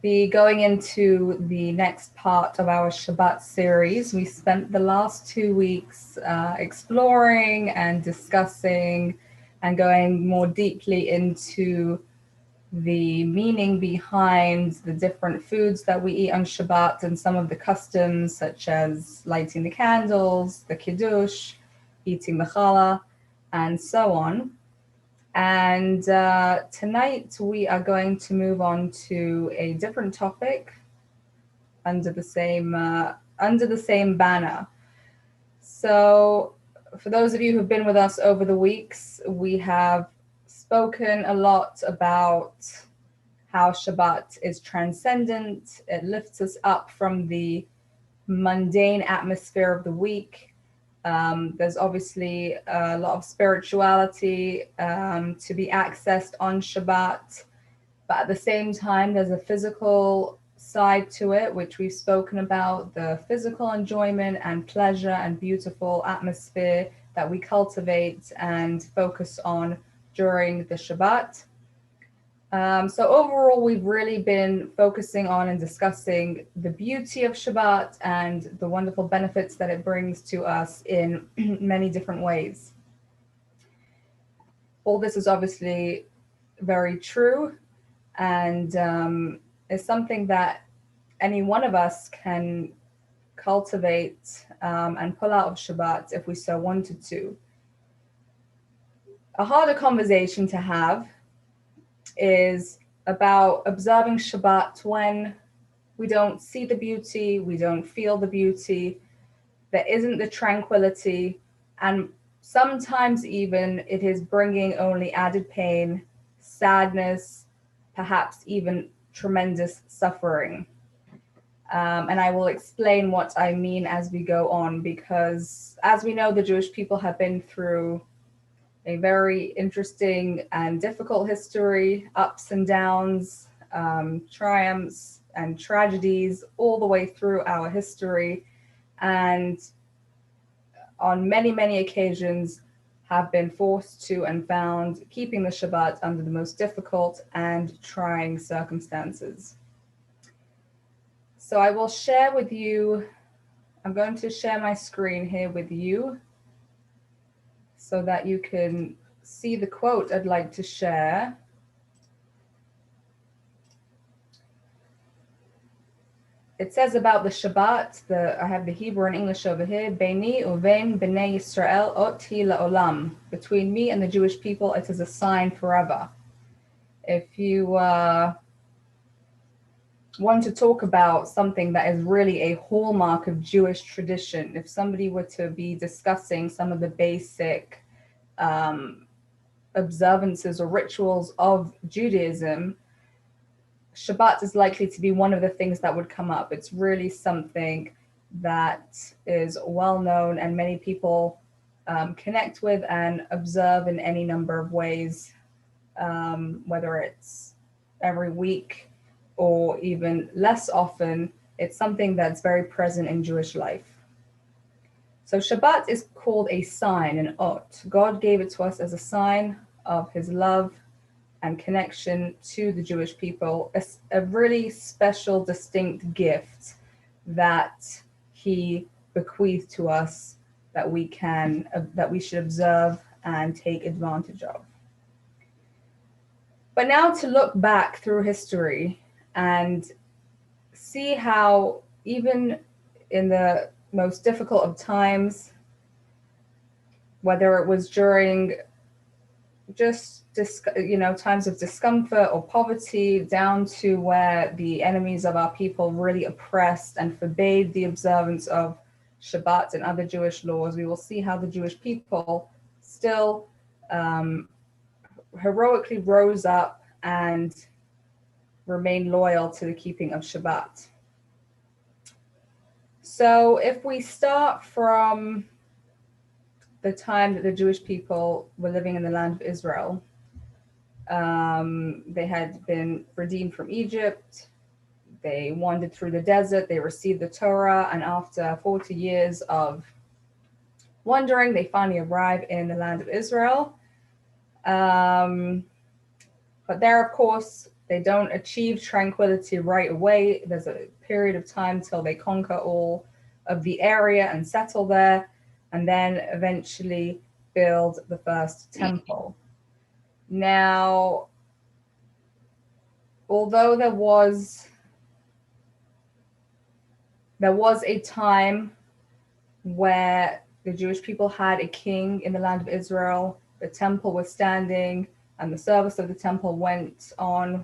be going into the next part of our Shabbat series. We spent the last 2 weeks exploring and discussing and going more deeply into the meaning behind the different foods that we eat on Shabbat and some of the customs, such as lighting the candles, the kiddush, eating the challah, and so on. And tonight we are going to move on to a different topic under the same banner. So for those of you who've been with us over the weeks, we have spoken a lot about how Shabbat is transcendent. It lifts us up from the mundane atmosphere of the week. There's obviously a lot of spirituality to be accessed on Shabbat, but at the same time, there's a physical side to it, which we've spoken about, the physical enjoyment and pleasure and beautiful atmosphere that we cultivate and focus on during the Shabbat. So overall, we've really been focusing on and discussing the beauty of Shabbat and the wonderful benefits that it brings to us in many different ways. All this is obviously very true and is something that any one of us can cultivate and pull out of Shabbat if we so wanted to. A harder conversation to have is about observing Shabbat when we don't see the beauty, we don't feel the beauty, there isn't the tranquility, and sometimes even it is bringing only added pain, sadness, perhaps even tremendous suffering. And I will explain what I mean as we go on, because as we know, the Jewish people have been through a very interesting and difficult history, ups and downs, triumphs and tragedies all the way through our history. And on many, many occasions have been forced to and found keeping the Shabbat under the most difficult and trying circumstances. So I will share with you, I'm going to share my screen here with you so that you can see the quote I'd like to share. It says about the Shabbat, I have the Hebrew and English over here, Beini uvein b'nei Yisrael ot hi la'olam. Between me and the Jewish people, it is a sign forever. If you want to talk about something that is really a hallmark of Jewish tradition, if somebody were to be discussing some of the basic observances or rituals of Judaism, Shabbat is likely to be one of the things that would come up. It's really something that is well known and many people connect with and observe in any number of ways, whether it's every week or even less often. It's something that's very present in Jewish life. So Shabbat is called a sign, an ot. God gave it to us as a sign of his love and connection to the Jewish people, a really special, distinct gift that he bequeathed to us that we should observe and take advantage of. But now to look back through history and see how even in the most difficult of times, whether it was during just times of discomfort or poverty, down to where the enemies of our people really oppressed and forbade the observance of Shabbat and other Jewish laws, we will see how the Jewish people still heroically rose up and remain loyal to the keeping of Shabbat. So if we start from the time that the Jewish people were living in the land of Israel, they had been redeemed from Egypt, they wandered through the desert, they received the Torah, and after 40 years of wandering, they finally arrived in the land of Israel. But there, of course, They don't achieve tranquility right away. There's a period of time till they conquer all of the area and settle there, and then eventually build the first temple. Now, although there was a time where the Jewish people had a king in the land of Israel, the temple was standing, and the service of the temple went on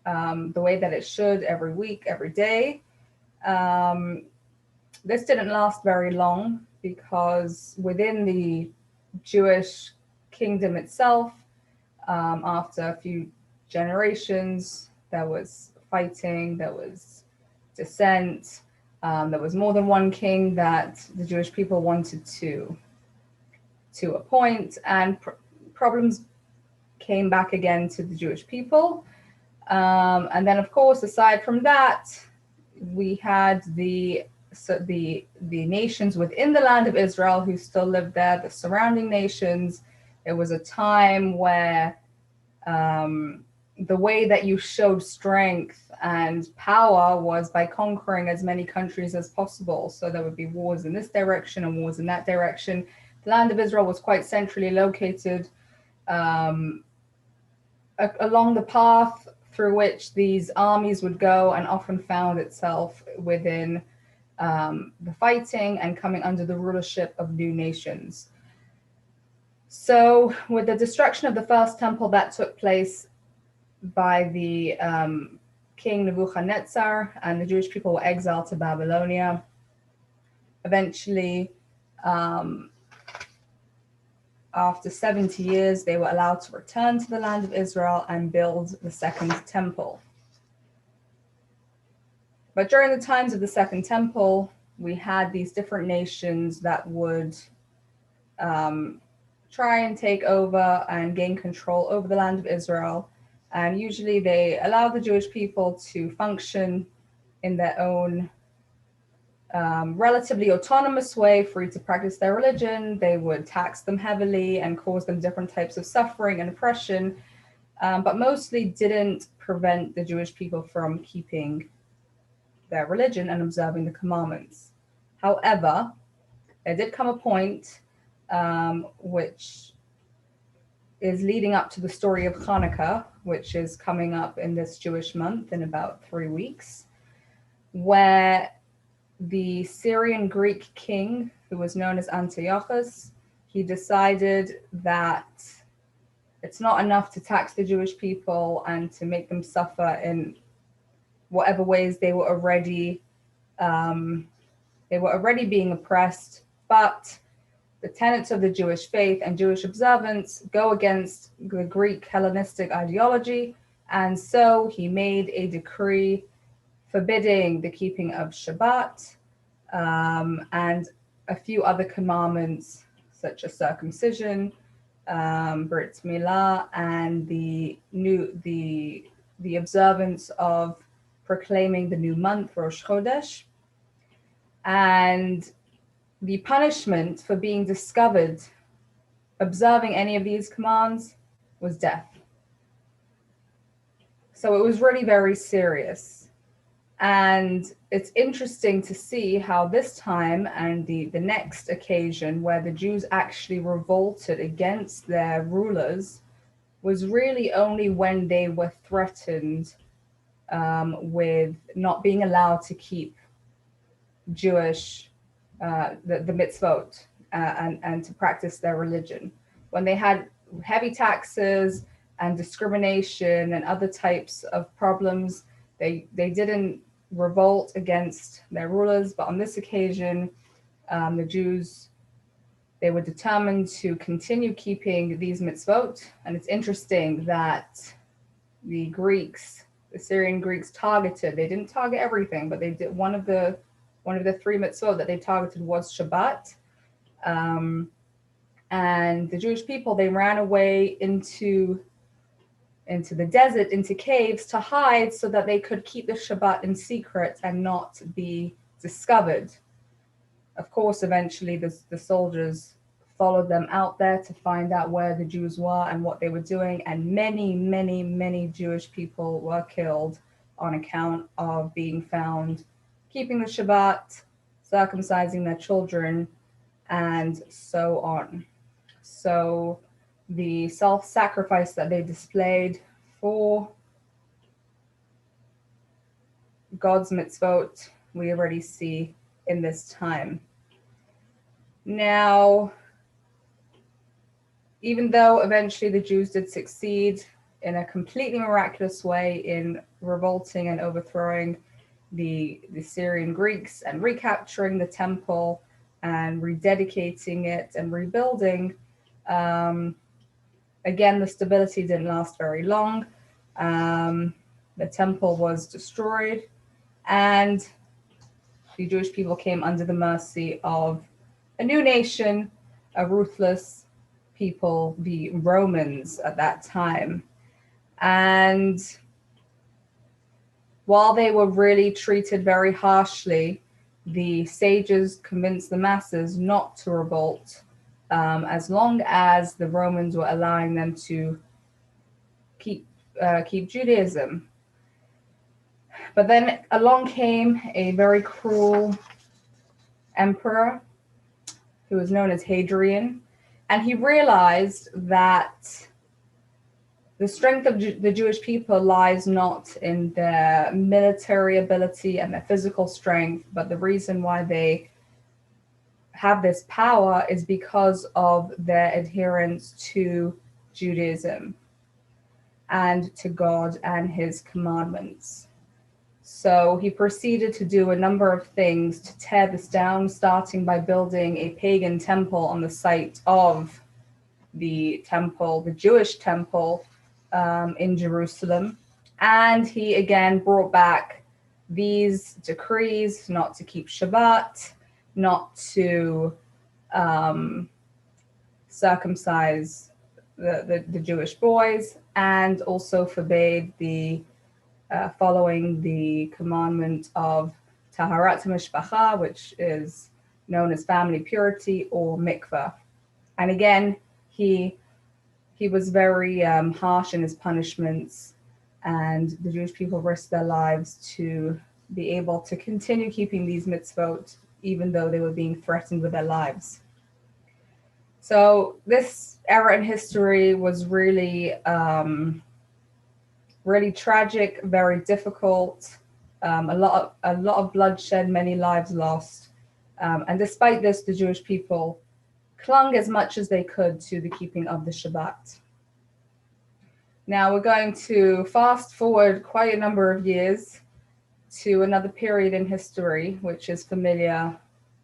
the way that it should every week, every day. This didn't last very long, because within the Jewish kingdom itself, after a few generations, there was fighting, there was dissent, there was more than one king that the Jewish people wanted to appoint, and problems came back again to the Jewish people. And then, of course, aside from that, we had the nations within the land of Israel who still lived there, the surrounding nations. It was a time where the way that you showed strength and power was by conquering as many countries as possible. So there would be wars in this direction and wars in that direction. The land of Israel was quite centrally located along the path through which these armies would go, and often found itself within the fighting and coming under the rulership of new nations. So with the destruction of the first temple that took place by the king Nebuchadnezzar, and the Jewish people were exiled to Babylonia, eventually, after 70 years, they were allowed to return to the land of Israel and build the second temple. But during the times of the second temple, we had these different nations that would try and take over and gain control over the land of Israel. And usually they allowed the Jewish people to function in their own relatively autonomous way, free to practice their religion. They would tax them heavily and cause them different types of suffering and oppression, but mostly didn't prevent the Jewish people from keeping their religion and observing the commandments. However, there did come a point which is leading up to the story of Hanukkah, which is coming up in this Jewish month in about 3 weeks, where the Syrian Greek king, who was known as Antiochus, he decided that it's not enough to tax the Jewish people and to make them suffer in whatever ways they were already being oppressed, but the tenets of the Jewish faith and Jewish observance go against the Greek Hellenistic ideology, and so he made a decree forbidding the keeping of Shabbat and a few other commandments such as circumcision, Brit Milah, and the observance of proclaiming the new month, Rosh Chodesh. And the punishment for being discovered observing any of these commands was death. So it was really very serious. And it's interesting to see how this time and the next occasion where the Jews actually revolted against their rulers was really only when they were threatened with not being allowed to keep Jewish the mitzvot and to practice their religion. When they had heavy taxes and discrimination and other types of problems, they didn't revolt against their rulers. But on this occasion, the Jews, they were determined to continue keeping these mitzvot. And it's interesting that the Syrian Greeks they didn't target everything, but they did one of the 3 mitzvot that they targeted was Shabbat. And the Jewish people, they ran away into the desert, into caves to hide so that they could keep the Shabbat in secret and not be discovered. Of course, eventually the soldiers followed them out there to find out where the Jews were and what they were doing. And many, many, many Jewish people were killed on account of being found keeping the Shabbat, circumcising their children, and so on. So the self-sacrifice that they displayed for God's mitzvot, we already see in this time. Now, even though eventually the Jews did succeed in a completely miraculous way in revolting and overthrowing the Syrian Greeks and recapturing the temple and rededicating it and rebuilding, again, the stability didn't last very long. The temple was destroyed, and the Jewish people came under the mercy of a new nation, a ruthless people, the Romans at that time. And while they were really treated very harshly, the sages convinced the masses not to revolt, as long as the Romans were allowing them to keep Judaism. But then along came a very cruel emperor who was known as Hadrian, and he realized that the strength of the Jewish people lies not in their military ability and their physical strength, but the reason why they have this power is because of their adherence to Judaism and to God and his commandments. So he proceeded to do a number of things to tear this down, starting by building a pagan temple on the site of the temple, the Jewish temple, in Jerusalem. And he again brought back these decrees not to keep Shabbat, not to circumcise the Jewish boys, and also forbade the following the commandment of Taharat Mishpacha, which is known as family purity, or mikveh. And again, he was very harsh in his punishments, and the Jewish people risked their lives to be able to continue keeping these mitzvot, even though they were being threatened with their lives. So this era in history was really, really tragic, very difficult, a lot of bloodshed, many lives lost. And despite this, the Jewish people clung as much as they could to the keeping of the Shabbat. Now we're going to fast forward quite a number of years to another period in history, which is familiar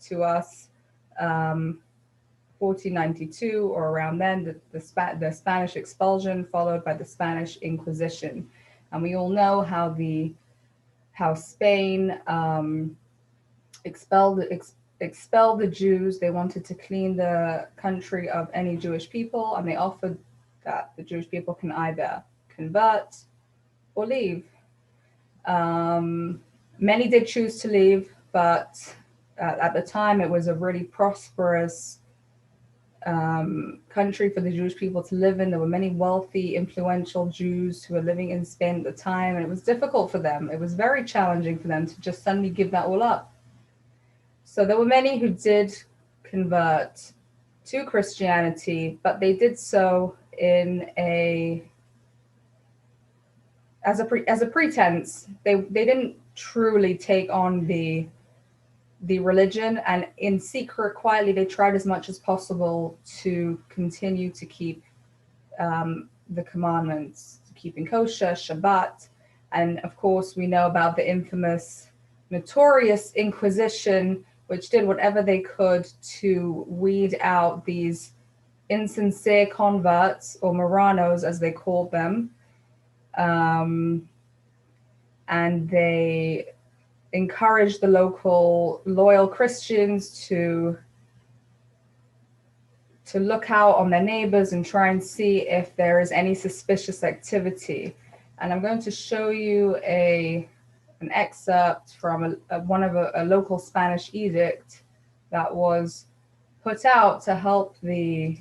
to us, 1492 or around then, the Spanish expulsion followed by the Spanish Inquisition. And we all know how Spain expelled the Jews. They wanted to clean the country of any Jewish people, and they offered that the Jewish people can either convert or leave. Many did choose to leave, but at the time it was a really prosperous country for the Jewish people to live in. There were many wealthy, influential Jews who were living in Spain at the time, and it was difficult for them. It was very challenging for them to just suddenly give that all up. So there were many who did convert to Christianity, but they did so as a pretense. They didn't truly take on the religion, and in secret, quietly, they tried as much as possible to continue to keep the commandments, keeping kosher, Shabbat. And of course, we know about the infamous, notorious Inquisition, which did whatever they could to weed out these insincere converts, or Marranos as they called them. And they encouraged the local loyal Christians to look out on their neighbors and try and see if there is any suspicious activity. And I'm going to show you an excerpt from a local Spanish edict that was put out to help the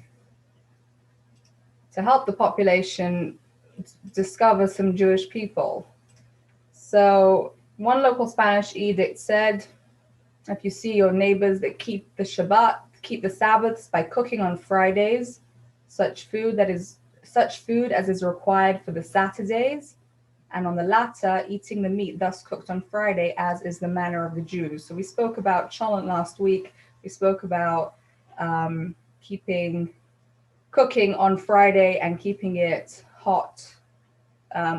population discover some Jewish people. So one local Spanish edict said, if you see your neighbors that keep the Shabbat, keep the Sabbaths by cooking on Fridays, such food as is required for the Saturdays, and on the latter, eating the meat thus cooked on Friday, as is the manner of the Jews. So we spoke about cholent last week. We spoke about cooking on Friday and keeping it hot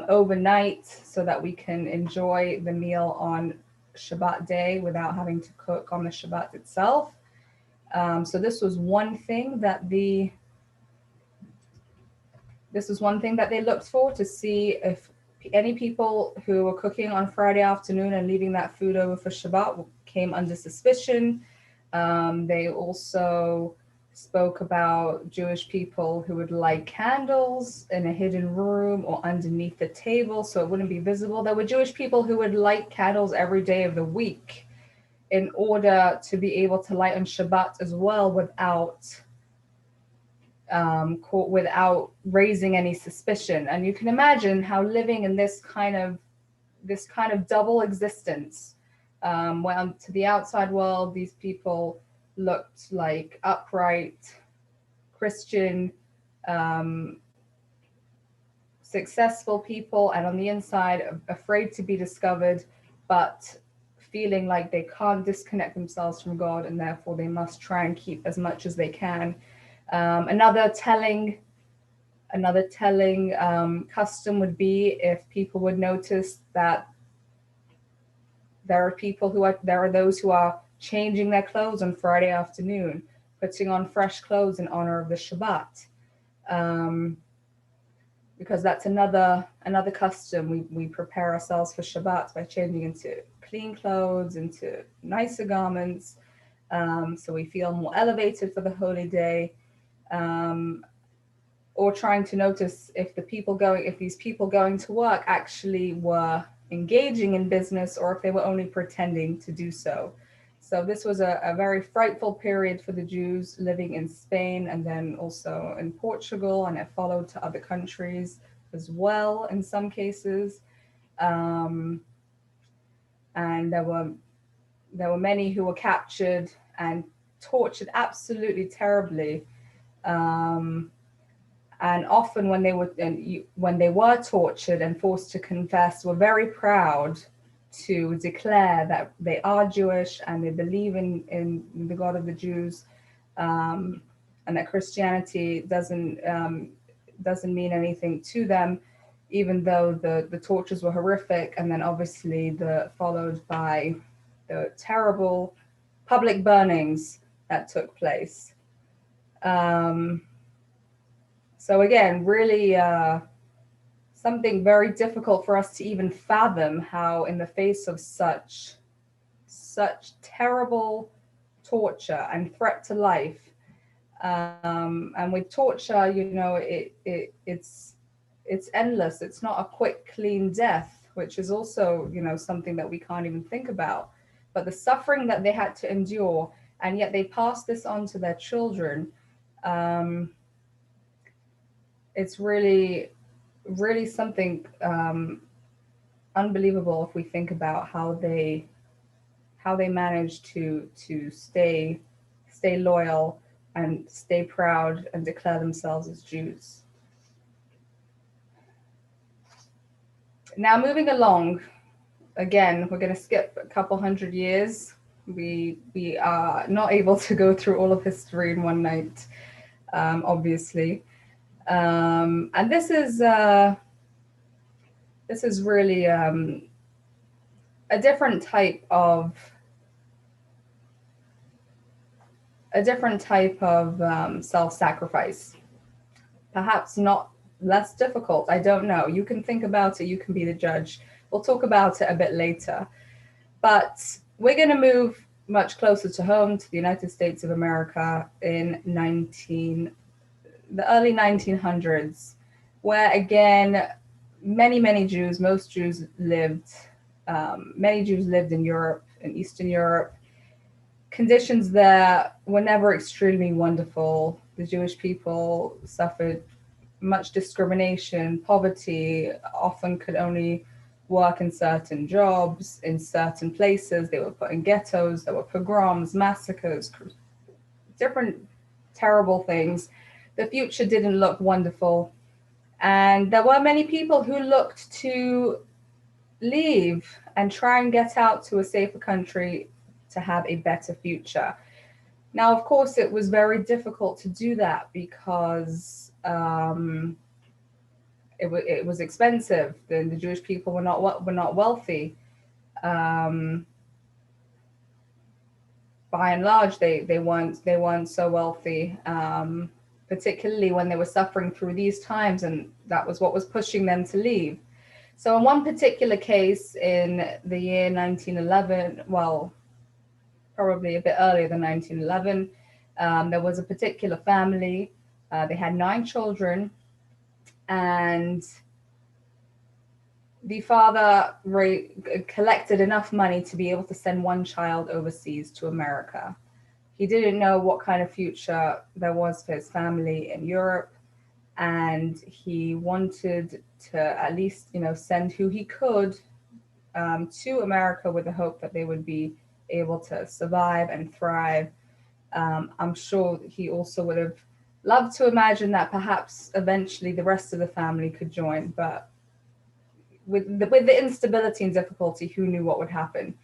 overnight so that we can enjoy the meal on Shabbat day without having to cook on the Shabbat itself. So this was one thing that they looked for, to see if any people who were cooking on Friday afternoon and leaving that food over for Shabbat came under suspicion. They also spoke about Jewish people who would light candles in a hidden room or underneath the table so it wouldn't be visible. There were Jewish people who would light candles every day of the week in order to be able to light on Shabbat as well without raising any suspicion. And you can imagine how living in this kind of double existence, when to the outside world, these people looked like upright Christian, successful people, and on the inside, afraid to be discovered, but feeling like they can't disconnect themselves from God, and therefore they must try and keep as much as they can. Another telling custom would be if people would notice that there are those who are changing their clothes on Friday afternoon, putting on fresh clothes in honor of the Shabbat, because that's another custom. We prepare ourselves for Shabbat by changing into clean clothes, into nicer garments, so we feel more elevated for the holy day. Or trying to notice if these people going to work actually were engaging in business, or if they were only pretending to do so. So this was a very frightful period for the Jews living in Spain and then also in Portugal, and it followed to other countries as well in some cases. And there were many who were captured and tortured absolutely terribly. And often when they were tortured and forced to confess, were very proud to declare that they are Jewish and they believe in the God of the Jews, and that Christianity doesn't mean anything to them, even though the tortures were horrific, and then obviously followed by the terrible public burnings that took place. So again, really something very difficult for us to even fathom, how in the face of such terrible torture and threat to life, and with torture, it's endless. It's not a quick, clean death, which is also, something that we can't even think about. But the suffering that they had to endure, and yet they passed this on to their children. It's really, really something unbelievable if we think about how they managed to stay loyal and stay proud and declare themselves as Jews. Now, moving along, again, we're going to skip a couple hundred years. We are not able to go through all of history in one night, obviously. And this is really a different type of self-sacrifice. Perhaps not less difficult. I don't know. You can think about it. You can be the judge. We'll talk about it a bit later. But we're going to move much closer to home, to the United States of America in the early 1900s, where again, many Jews, most Jews lived, many Jews lived in Europe, in Eastern Europe. conditions there were never extremely wonderful. The Jewish people suffered much discrimination, poverty, often could only work in certain jobs, in certain places. They were put in ghettos, there were pogroms, massacres, different terrible things. The future didn't look wonderful. And there were many people who looked to leave and try and get out to a safer country to have a better future. Now, of course, it was very difficult to do that because it was expensive. The Jewish people were not wealthy. By and large, they weren't so wealthy, particularly when they were suffering through these times, and that was what was pushing them to leave. So, in one particular case, in the year 1911, well, probably a bit earlier than 1911, there was a particular family. They had 9 children, and the father collected enough money to be able to send one child overseas to America. He didn't know what kind of future there was for his family in Europe, and he wanted to at least, send who he could to America with the hope that they would be able to survive and thrive. I'm sure he also would have loved to imagine that perhaps eventually the rest of the family could join, but with the instability and difficulty, who knew what would happen?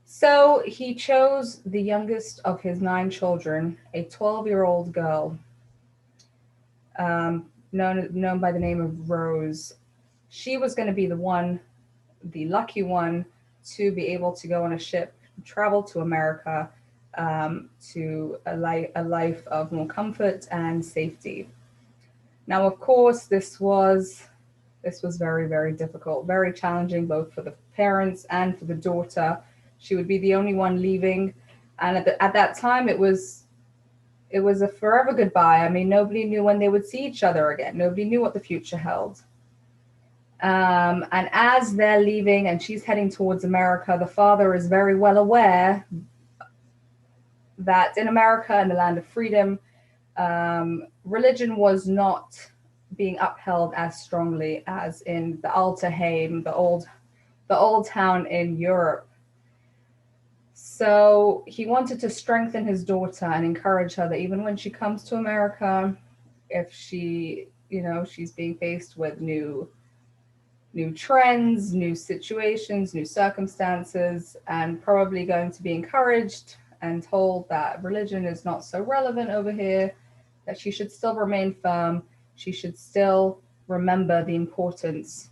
So he chose the youngest of his 9 children, a 12-year-old girl, known by the name of Rose. She was going to be the lucky one, to be able to go on a ship, travel to America, to a life of more comfort and safety. Now, of course, this was very, very difficult, very challenging, both for the parents and for the daughter. She would be the only one leaving, and at that time, it was a forever goodbye. I mean, nobody knew when they would see each other again. Nobody knew what the future held. And as they're leaving and she's heading towards America, the father is very well aware that in America, in the land of freedom, religion was not being upheld as strongly as in the Alter Heim, the old town in Europe. So he wanted to strengthen his daughter and encourage her that even when she comes to America, if she's being faced with new trends, new situations, new circumstances, and probably going to be encouraged and told that religion is not so relevant over here, that she should still remain firm. She should still remember the importance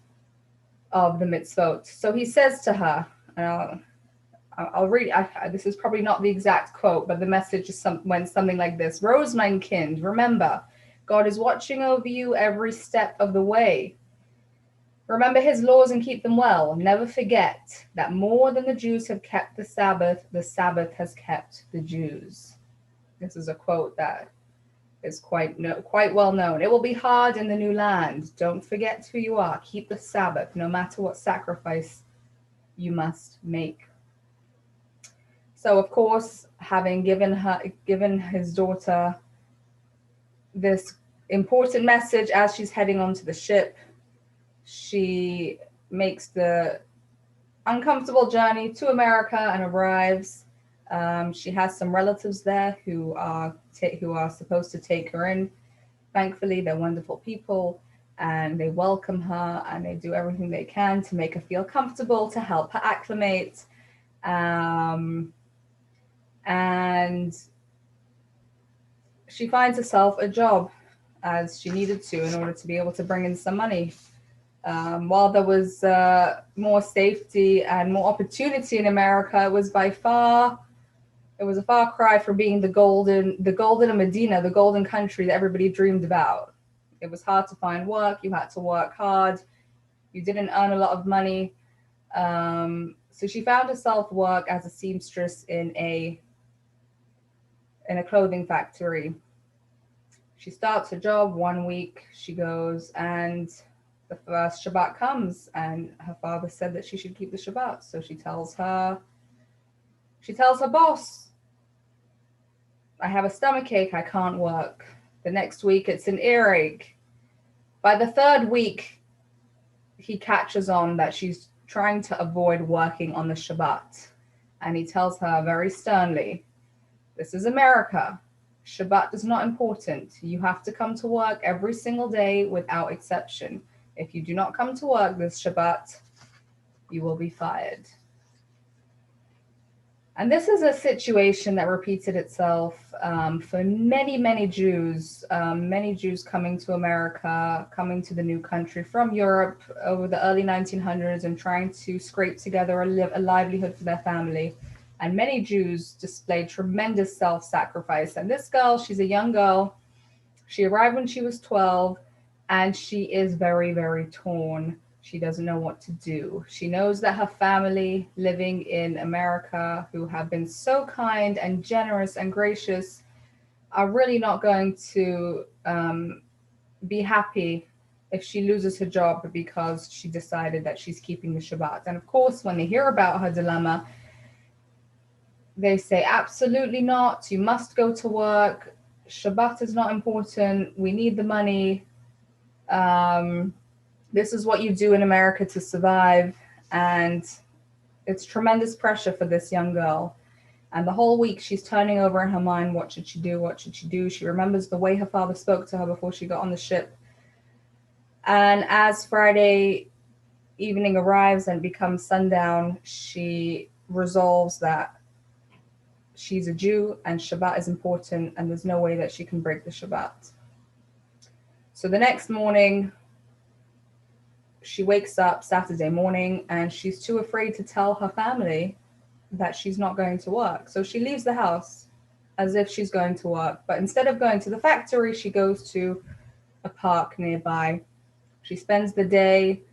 of the mitzvot. So he says to her, I'll read, this is probably not the exact quote, but the message went something like this: Rose, mein Kind, remember, God is watching over you every step of the way. Remember his laws and keep them well. Never forget that more than the Jews have kept the Sabbath has kept the Jews. This is a quote that is quite well known. It will be hard in the new land. Don't forget who you are. Keep the Sabbath, no matter what sacrifice you must make. So, of course, having given his daughter this important message as she's heading onto the ship, she makes the uncomfortable journey to America and arrives. She has some relatives there who are supposed to take her in. Thankfully, they're wonderful people, and they welcome her, and they do everything they can to make her feel comfortable, to help her acclimate. And she finds herself a job, as she needed to, in order to be able to bring in some money. While there was more safety and more opportunity in America, it was a far cry from being the golden Medina, the golden country that everybody dreamed about. It was hard to find work. You had to work hard. You didn't earn a lot of money. So she found herself work as a seamstress in a clothing factory. She starts her job. 1 week she goes, and the first Shabbat comes, and her father said that she should keep the Shabbat. So she tells her She tells her boss, I have a stomachache, I can't work. The next week it's an earache. By the third week, he catches on that she's trying to avoid working on the Shabbat. And he tells her very sternly, this is America. Shabbat is not important. You have to come to work every single day without exception. If you do not come to work this Shabbat, you will be fired. And this is a situation that repeated itself for many, many Jews coming to America, coming to the new country from Europe over the early 1900s and trying to scrape together a livelihood for their family. And many Jews displayed tremendous self-sacrifice. And this girl, she's a young girl. She arrived when she was 12, and she is very, very torn. She doesn't know what to do. She knows that her family living in America, who have been so kind and generous and gracious, are really not going to be happy if she loses her job because she decided that she's keeping the Shabbat. And of course, when they hear about her dilemma, they say, absolutely not. You must go to work. Shabbat is not important. We need the money. This is what you do in America to survive. And it's tremendous pressure for this young girl. And the whole week she's turning over in her mind, what should she do? What should she do? She remembers the way her father spoke to her before she got on the ship. And as Friday evening arrives and becomes sundown, she resolves that she's a Jew and Shabbat is important and there's no way that she can break the Shabbat. So the next morning, she wakes up Saturday morning and she's too afraid to tell her family that she's not going to work. So she leaves the house as if she's going to work. But instead of going to the factory, she goes to a park nearby. She spends the day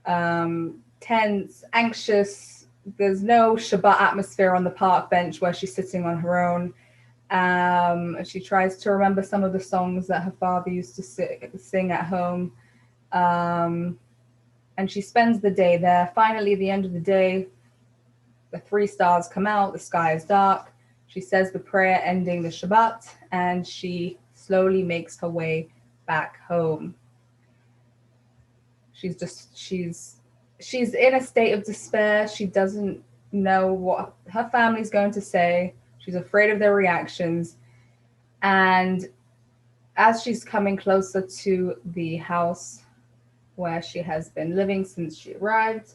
tense, anxious. There's no Shabbat atmosphere on the park bench where she's sitting on her own. She tries to remember some of the songs that her father used to sing at home. And she spends the day there. Finally, at the end of the day, the 3 stars come out, the sky is dark. She says the prayer ending the Shabbat, and she slowly makes her way back home. She's in a state of despair. She doesn't know what her family's going to say. She's afraid of their reactions. And as she's coming closer to the house where she has been living since she arrived,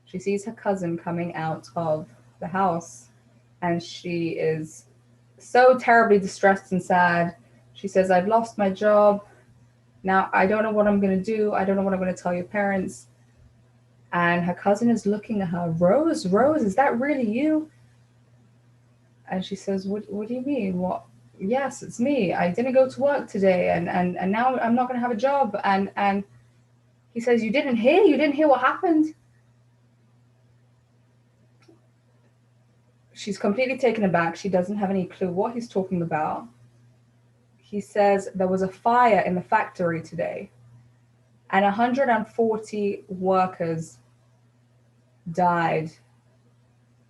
she sees her cousin coming out of the house. And she is so terribly distressed and sad. She says, I've lost my job. Now I don't know what I'm going to do. I don't know what I'm going to tell your parents. And her cousin is looking at her. Rose, is that really you? And she says, what do you mean? What? Yes, it's me. I didn't go to work today. And now I'm not going to have a job. And he says, you didn't hear? You didn't hear what happened? She's completely taken aback. She doesn't have any clue what he's talking about. He says there was a fire in the factory today and 140 workers died.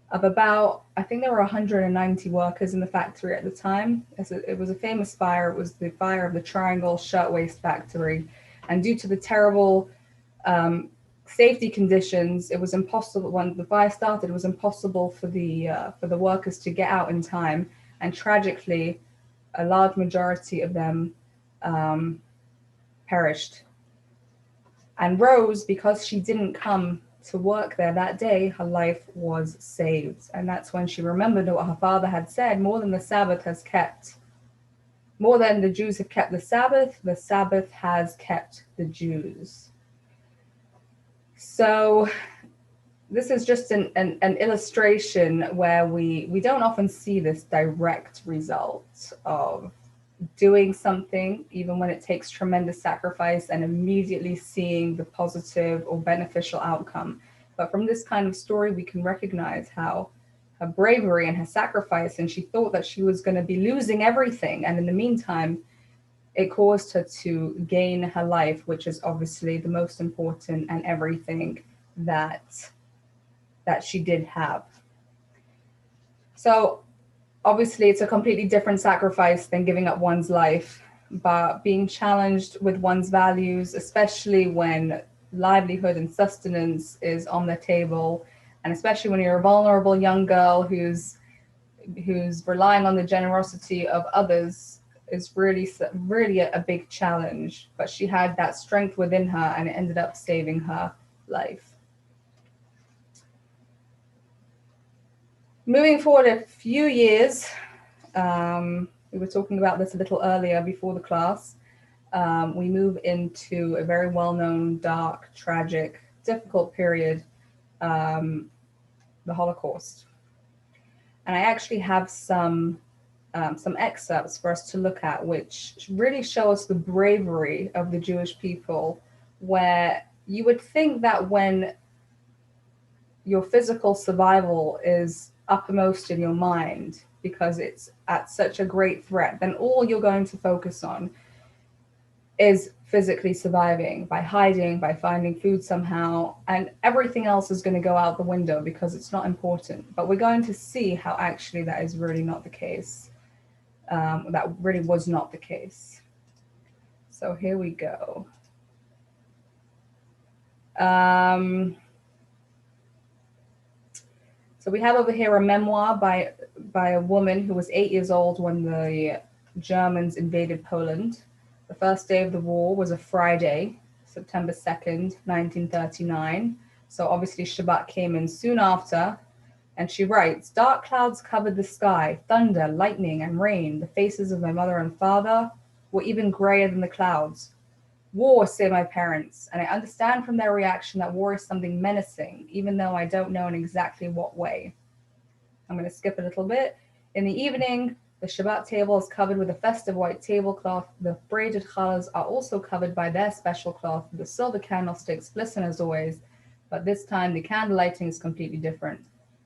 Of about, I think there were 190 workers in the factory at the time. It was a famous fire. It was the fire of the Triangle Shirtwaist Factory. And due to the terrible safety conditions, it was impossible. When the fire started, it was impossible for the workers to get out in time. And tragically, a large majority of them perished. And Rose, because she didn't come to work there that day, her life was saved. And that's when she remembered what her father had said: more than the Sabbath has kept, more than the Jews have kept the Sabbath has kept the Jews. So this is just an illustration where we don't often see this direct result of doing something, even when it takes tremendous sacrifice, and immediately seeing the positive or beneficial outcome. But from this kind of story, we can recognize how her bravery and her sacrifice, and she thought that she was going to be losing everything. And in the meantime, it caused her to gain her life, which is obviously the most important and everything that she did have. So obviously it's a completely different sacrifice than giving up one's life, but being challenged with one's values, especially when livelihood and sustenance is on the table, and especially when you're a vulnerable young girl who's relying on the generosity of others, is really a big challenge. But she had that strength within her, and it ended up saving her life. Moving forward a few years, we were talking about this a little earlier before the class. We move into a very well-known, dark, tragic, difficult period, the Holocaust. And I actually have some excerpts for us to look at, which really show us the bravery of the Jewish people, where you would think that when your physical survival is uppermost in your mind because it's at such a great threat, then all you're going to focus on is physically surviving by hiding, by finding food somehow, and everything else is going to go out the window because it's not important. But we're going to see how actually that is really not the case. That really was not the case. So here we go. So we have over here a memoir by a woman who was 8 years old when the Germans invaded Poland. The first day of the war was a Friday, September 2nd, 1939. So obviously Shabbat came in soon after. And she writes, "Dark clouds covered the sky, thunder, lightning, and rain. The faces of my mother and father were even grayer than the clouds. War, say my parents, and I understand from their reaction that war is something menacing, even though I don't know in exactly what way." I'm going to skip a little bit. "In the evening, the Shabbat table is covered with a festive white tablecloth. The braided challahs are also covered by their special cloth. The silver candlesticks glisten as always, but this time the candle lighting is completely different.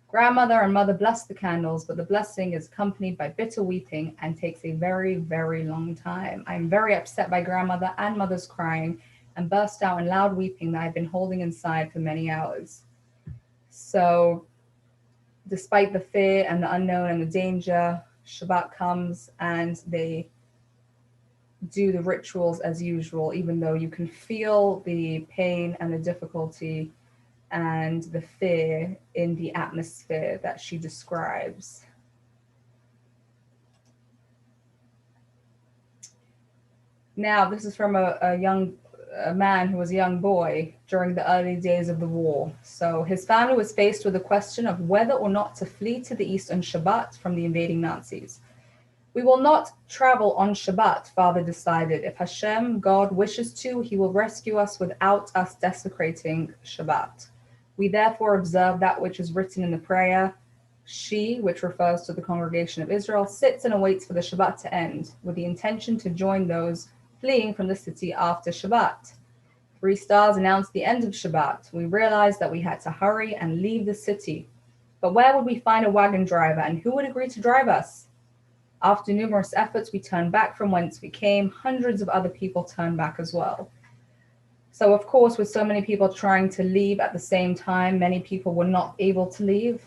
Grandmother and mother bless the candles, but the blessing is accompanied by bitter weeping and takes a very, very long time. I am very upset by grandmother and mother's crying and burst out in loud weeping that I've been holding inside for many hours." So despite the fear and the unknown and the danger, Shabbat comes and they do the rituals as usual, even though you can feel the pain and the difficulty and the fear in the atmosphere that she describes. Now, this is from a man who was a young boy during the early days of the war. So his family was faced with the question of whether or not to flee to the east on Shabbat from the invading Nazis. "We will not travel on Shabbat," father decided. "If Hashem, God, wishes to, he will rescue us without us desecrating Shabbat. We therefore observe that which is written in the prayer. She," which refers to the congregation of Israel, "sits and awaits for the Shabbat to end, with the intention to join those fleeing from the city after Shabbat. 3 stars announced the end of Shabbat. We realized that we had to hurry and leave the city. But where would we find a wagon driver, and who would agree to drive us? After numerous efforts, we turned back from whence we came. Hundreds of other people turned back as well." So of course, with so many people trying to leave at the same time, many people were not able to leave.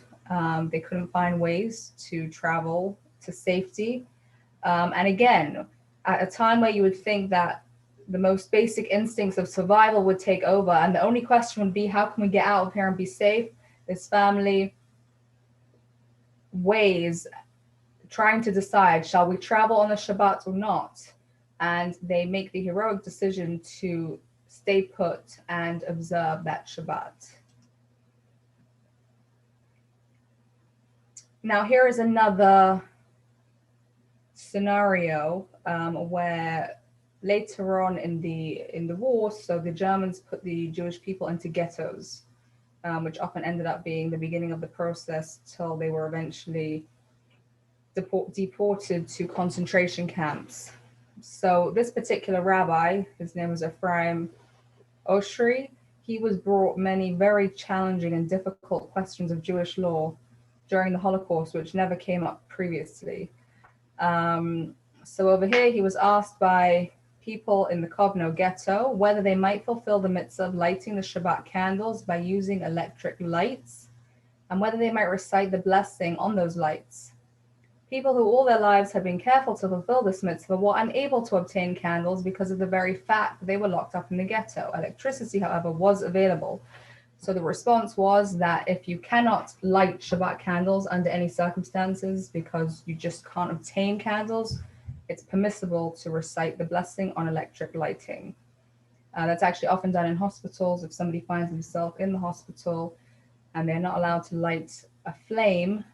They couldn't find ways to travel to safety. And again, at a time where you would think that the most basic instincts of survival would take over, and the only question would be, how can we get out of here and be safe? This family weighs, trying to decide, shall we travel on the Shabbat or not? And they make the heroic decision to stay put and observe that Shabbat. Now, here is another scenario where later on in the war, so the Germans put the Jewish people into ghettos, which often ended up being the beginning of the process till they were eventually deported to concentration camps. So this particular rabbi, his name was Ephraim Oshri, he was brought many very challenging and difficult questions of Jewish law during the Holocaust, which never came up previously. So over here, he was asked by people in the Kovno ghetto whether they might fulfill the mitzvah of lighting the Shabbat candles by using electric lights. and whether they might recite the blessing on those lights. People who all their lives had been careful to fulfill this mitzvah were unable to obtain candles because of the very fact that they were locked up in the ghetto. Electricity, however, was available. So the response was that if you cannot light Shabbat candles under any circumstances because you just can't obtain candles, it's permissible to recite the blessing on electric lighting. That's actually often done in hospitals. If somebody finds themselves in the hospital and they're not allowed to light a flame,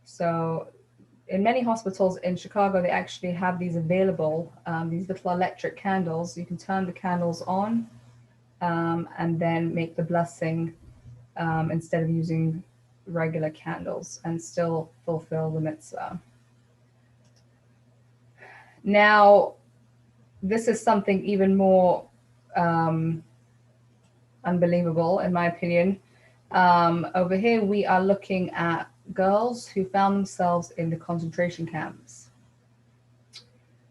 so in many hospitals in Chicago, they actually have these available, these little electric candles. You can turn the candles on and then make the blessing instead of using regular candles and still fulfill the mitzvah. Now, this is something even more unbelievable, in my opinion. Over here, we are looking at girls who found themselves in the concentration camps.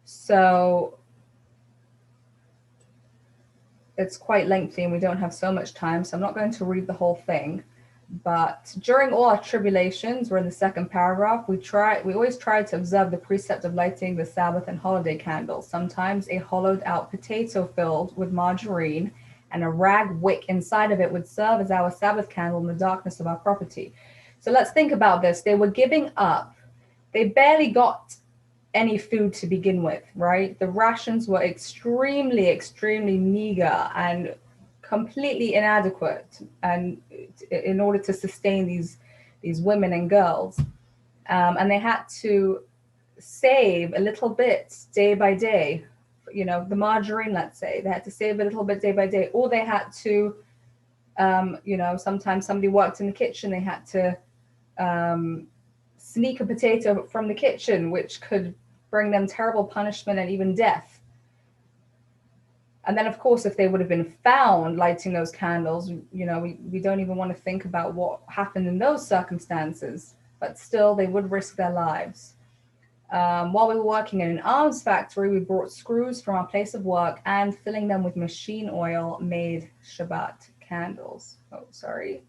So it's quite lengthy and we don't have so much time, so I'm not going to read the whole thing. But during all our tribulations, we're in the second paragraph, we always try to observe the precept of lighting the Sabbath and holiday candles, sometimes a hollowed out potato filled with margarine and a rag wick inside of it would serve as our Sabbath candle in the darkness of our property. So let's think about this. They were giving up. They barely got any food to begin with, right? The rations were extremely, extremely meager and completely inadequate, and in order to sustain these women and girls, and they had to save a little bit day by day. You know, the margarine, let's say, they had to save a little bit day by day, or they had to, you know, sometimes somebody worked in the kitchen, they had to sneak a potato from the kitchen, which could bring them terrible punishment and even death. And then, of course, if they would have been found lighting those candles, you know, we don't even want to think about what happened in those circumstances, but still they would risk their lives. While we were working in an arms factory, we brought screws from our place of work and filling them with machine oil made Shabbat candles. Oh, sorry.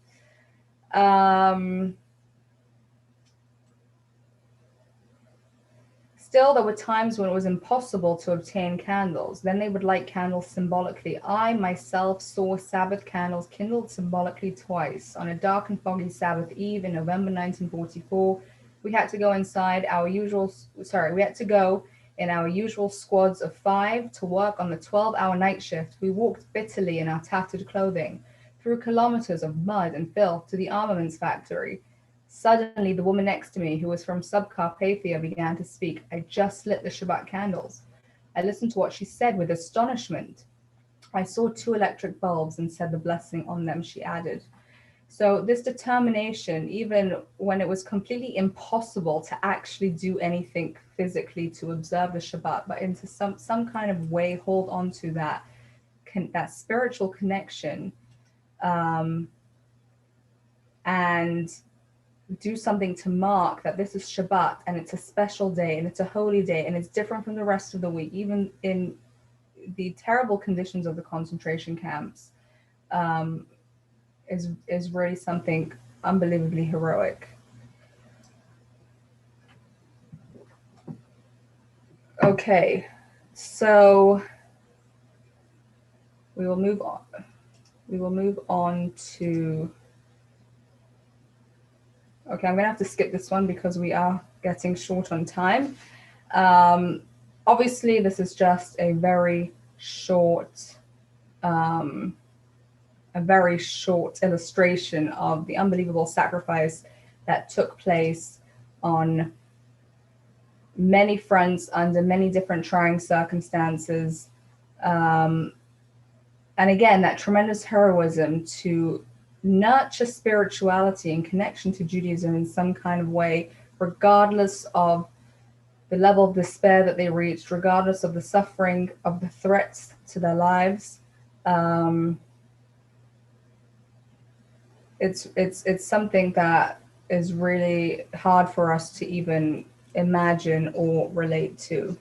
Still, there were times when it was impossible to obtain candles. Then they would light candles symbolically. I myself saw Sabbath candles kindled symbolically twice. On a dark and foggy Sabbath Eve in November 1944, we had to go in our usual squads of 5 to work on the 12-hour night shift. We walked bitterly in our tattered clothing, through kilometers of mud and filth to the armaments factory. Suddenly, the woman next to me, who was from Subcarpathia, began to speak. I just lit the Shabbat candles. I listened to what she said with astonishment. I saw 2 electric bulbs and said the blessing on them, she added. So this determination, even when it was completely impossible to actually do anything physically to observe the Shabbat, but into some kind of way hold on to that spiritual connection, and do something to mark that this is Shabbat and it's a special day and it's a holy day and it's different from the rest of the week, even in the terrible conditions of the concentration camps, is really something unbelievably heroic. Okay, so we will move on. We will move on to. Okay, I'm going to have to skip this one because we are getting short on time. Obviously, this is just a very short illustration of the unbelievable sacrifice that took place on many fronts under many different trying circumstances. And again, that tremendous heroism to nurture spirituality and connection to Judaism in some kind of way, regardless of the level of despair that they reached, regardless of the suffering, of the threats to their lives. It's something that is really hard for us to even imagine or relate to.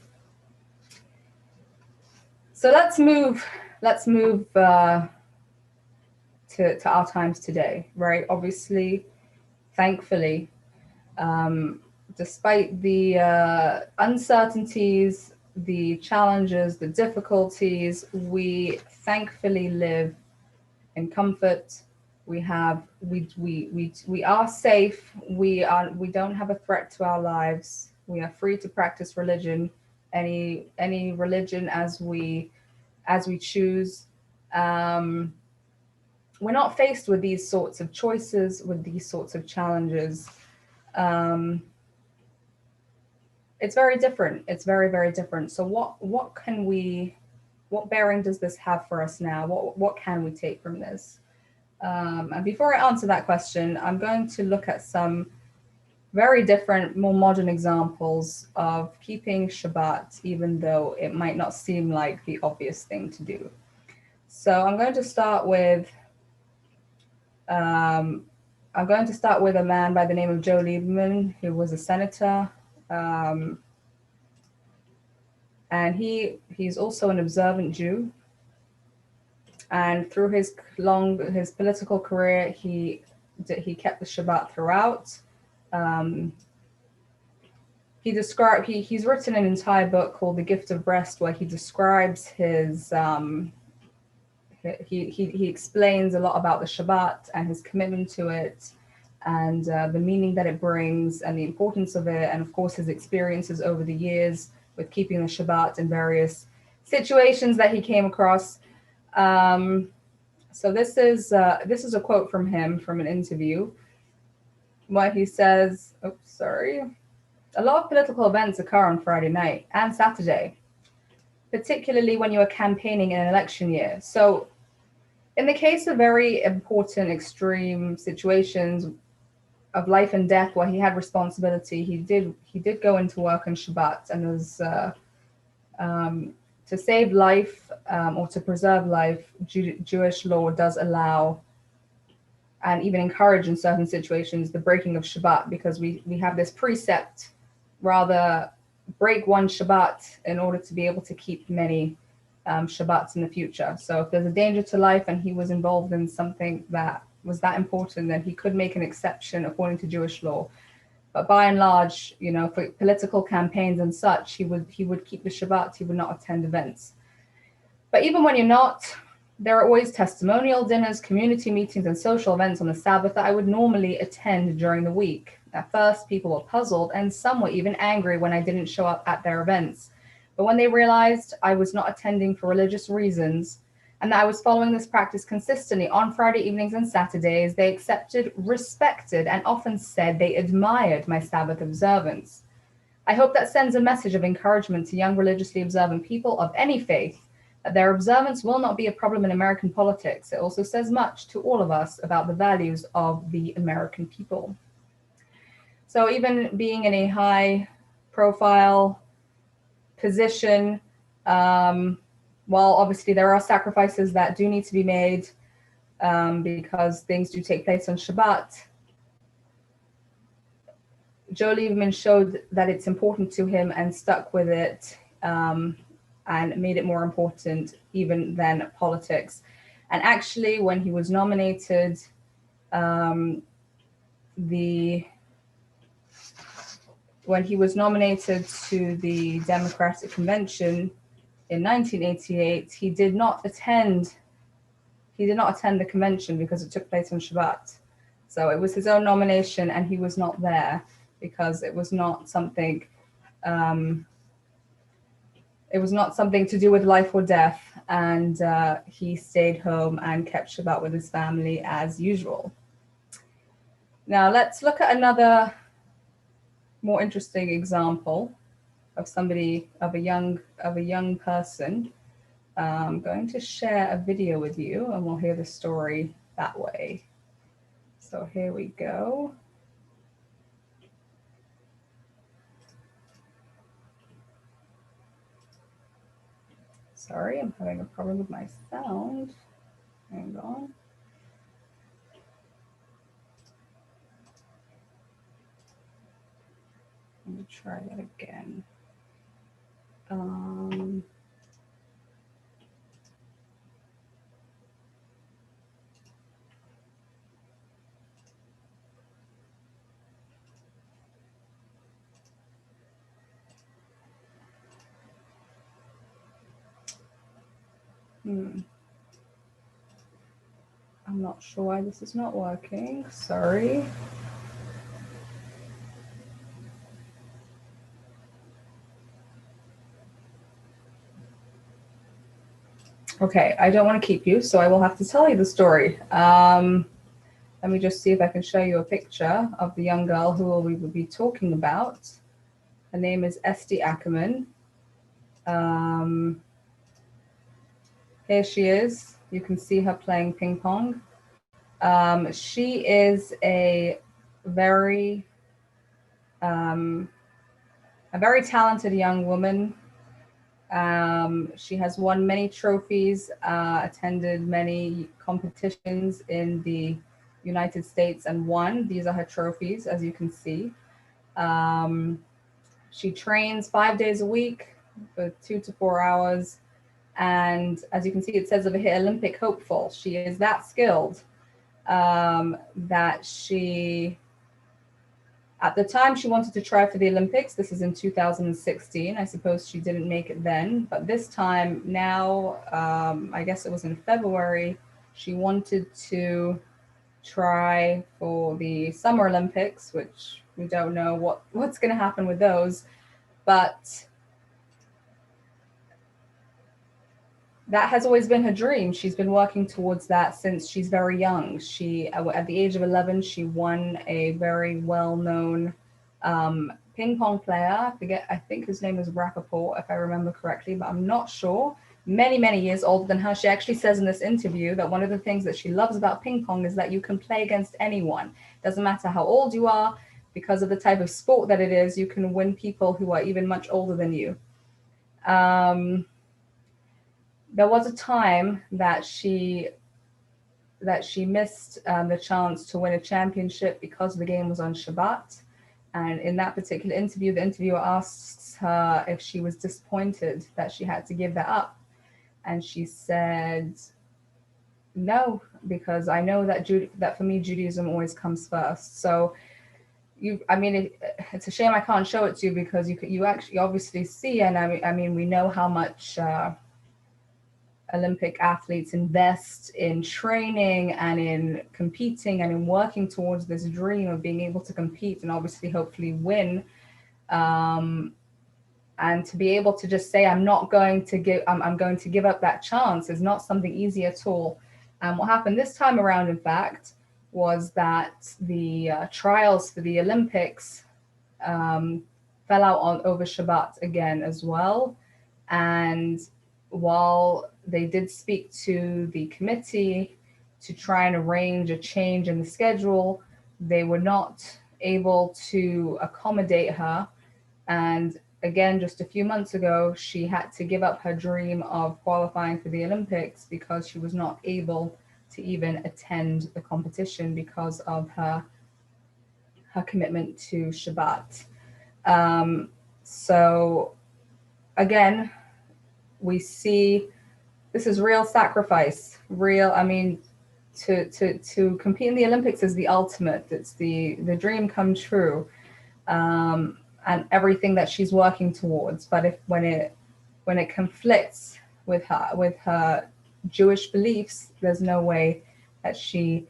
So let's move to to our times today, right? Obviously, thankfully, despite the uncertainties, the challenges, the difficulties, we thankfully live in comfort. We are safe. We don't have a threat to our lives. We are free to practice religion, any religion as we choose. We're not faced with these sorts of choices, with these sorts of challenges. It's very different. It's very, very different. So what bearing does this have for us now? What can we take from this? And before I answer that question, I'm going to look at some very different, more modern examples of keeping Shabbat, even though it might not seem like the obvious thing to do. So I'm going to start with a man by the name of Joe Lieberman, who was a senator. And he's also an observant Jew. And through his political career, he kept the Shabbat throughout. He's written an entire book called The Gift of Rest, where he describes his he explains a lot about the Shabbat and his commitment to it, and the meaning that it brings and the importance of it, and of course his experiences over the years with keeping the Shabbat in various situations that he came across. So this is a quote from him from an interview where he says, a lot of political events occur on Friday night and Saturday, particularly when you are campaigning in an election year. So in the case of very important, extreme situations of life and death where he had responsibility, he did go into work on Shabbat, and was to save life or to preserve life. Jewish law does allow and even encourage in certain situations the breaking of Shabbat, because we have this precept, rather break one Shabbat in order to be able to keep many Shabbats in the future. So if there's a danger to life and he was involved in something that was that important, then he could make an exception according to Jewish law. But by and large, for political campaigns and such, he would keep the Shabbat. He would not attend events. But even when you're not, there are always testimonial dinners, community meetings, and social events on the Sabbath that I would normally attend during the week. At first, people were puzzled, and some were even angry when I didn't show up at their events. But when they realized I was not attending for religious reasons, and that I was following this practice consistently on Friday evenings and Saturdays, they accepted, respected, and often said they admired my Sabbath observance. I hope that sends a message of encouragement to young religiously observant people of any faith, that their observance will not be a problem in American politics. It also says much to all of us about the values of the American people. So even being in a high profile position, while obviously there are sacrifices that do need to be made because things do take place on Shabbat, Joe Lieberman showed that it's important to him and stuck with it, and made it more important even than politics. And actually, when he was nominated to the Democratic Convention in 1988, he did not attend the convention because it took place on Shabbat. So it was his own nomination, and he was not there because it was not something to do with life or death, and he stayed home and kept Shabbat with his family as usual. Now let's look at another more interesting example of a young person. I'm going to share a video with you, and we'll hear the story that way. So here we go. Sorry, I'm having a problem with my sound. Hang on. Let me try that again. I'm not sure why this is not working. Sorry. Okay, I don't want to keep you, so I will have to tell you the story. Let me just see if I can show you a picture of the young girl who we will be talking about. Her name is Esti Ackerman. Here she is. You can see her playing ping pong. She is a very talented young woman. She has won many trophies, attended many competitions in the United States and won. These are her trophies, as you can see. She trains 5 days a week for 2 to 4 hours. And as you can see, it says over here, Olympic hopeful. She is that skilled that she, at the time she wanted to try for the Olympics. This is in 2016. I suppose she didn't make it then, but this time now, I guess it was in February, she wanted to try for the Summer Olympics, which we don't know what's going to happen with those, but that has always been her dream. She's been working towards that since she's very young. At the age of 11, she won a very well-known ping pong player. I think his name is Rappaport, if I remember correctly, but I'm not sure. Many, many years older than her. She actually says in this interview that one of the things that she loves about ping pong is that you can play against anyone. Doesn't matter how old you are, because of the type of sport that it is, you can win people who are even much older than you. There was a time that she missed the chance to win a championship because the game was on Shabbat. And in that particular interview, the interviewer asks her if she was disappointed that she had to give that up. And she said, no, because I know that for me, Judaism always comes first. So it's a shame I can't show it to you because you actually obviously see, and I mean, we know how much Olympic athletes invest in training and in competing and in working towards this dream of being able to compete and obviously hopefully win. And to be able to just say, I'm going to give up that chance is not something easy at all. And what happened this time around, in fact, was that the trials for the Olympics fell out over Shabbat again as well. And while they did speak to the committee to try and arrange a change in the schedule, they were not able to accommodate her. And again, just a few months ago, she had to give up her dream of qualifying for the Olympics because she was not able to even attend the competition because of her commitment to Shabbat. So again, we see this is real sacrifice. To compete in the Olympics is the ultimate. It's the dream come true, and everything that she's working towards. But when it conflicts with her Jewish beliefs, there's no way that she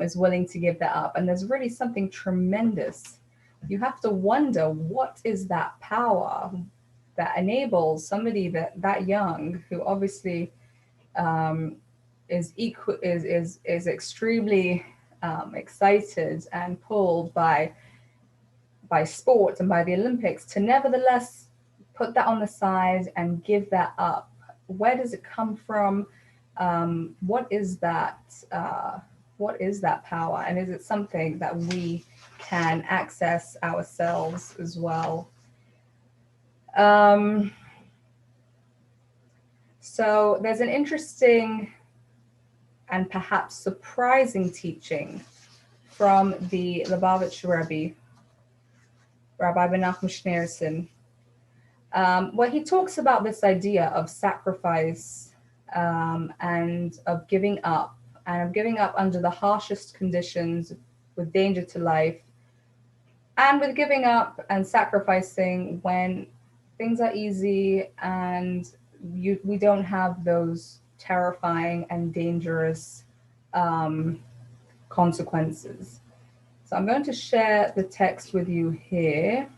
is willing to give that up. And there's really something tremendous. You have to wonder, what is that power that enables somebody that young, who obviously is extremely excited and pulled by sport and by the Olympics, to nevertheless put that on the side and give that up? Where does it come from? What is that power? And is it something that we can access ourselves as well? So there's an interesting and perhaps surprising teaching from the Lubavitcher Rebbe, Rabbi Menachem Schneerson, where he talks about this idea of sacrifice and of giving up under the harshest conditions with danger to life, and with giving up and sacrificing when things are easy and we don't have those terrifying and dangerous consequences. So I'm going to share the text with you here.